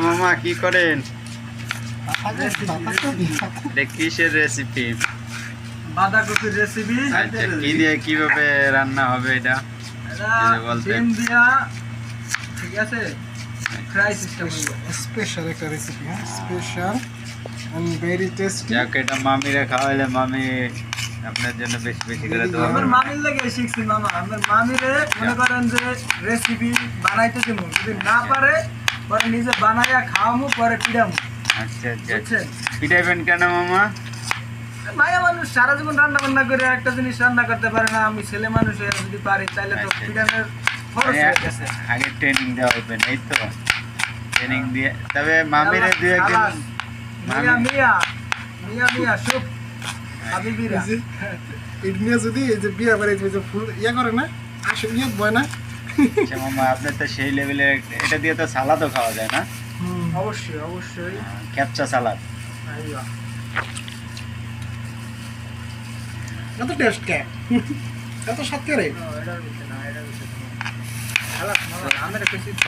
মামা কি করেন? কিসের রেসিপি? বাঁধাকপির রেসিপি। কি দিয়ে কিভাবে রান্না হবে এটা? ডিম দিয়া, ঠিক আছে, ফ্রাই সিস্টেম স্পেশাল একটা রেসিপি, হ্যাঁ, স্পেশাল এন্ড ভেরি টেস্টি। যাকে এটা মামিরে খাওয়াইলে মামি আপনার জন্য বেশি বেশি করে দেবো। আমার মামির লাগে শিখছি মামা। আমার মামিরে মনে করেন যে রেসিপি বানাইতে দেবো, যদি না পারে পরে নিজে বানাইয়া খাওয়ামু, পরে পিড়ামু। আচ্ছা আচ্ছা, বুঝছেন? পিটাইবেন কেন মামা? মায়া মানুষ সারা জীবন রান্না বান্না করে একটা জিনিস রান্না করতে পারে না। আমি ছেলে মানুষ হয়ে যদি পারি তাহলে তো পিড়ানোর খরচ হয়ে গেছে। আগে ট্রেনিং দেওয়া হবে, এই তো ট্রেনিং দিয়ে। তবে মামিরে দুই একদিন মিয়া মিয়া মিয়া মিয়া সব হাবিবিরা এটা নিয়ে যদি এই যে বিয়ে বাড়ি যে ফুল ইয়া করে না, আসে ইয়ে বয় না। আচ্ছা মামা, আপনার তো সেই লেভেলে। এটা দিয়ে তো সালাদও খাওয়া যায় না? অবশ্যই অবশ্যই। ক্যাপচা সালাদ। আইয়া এত টেস্ট কে, এত স্বাদ কে রে? এটা হচ্ছে না, এটা হচ্ছে না। খালাস মামা, আমরা কইছি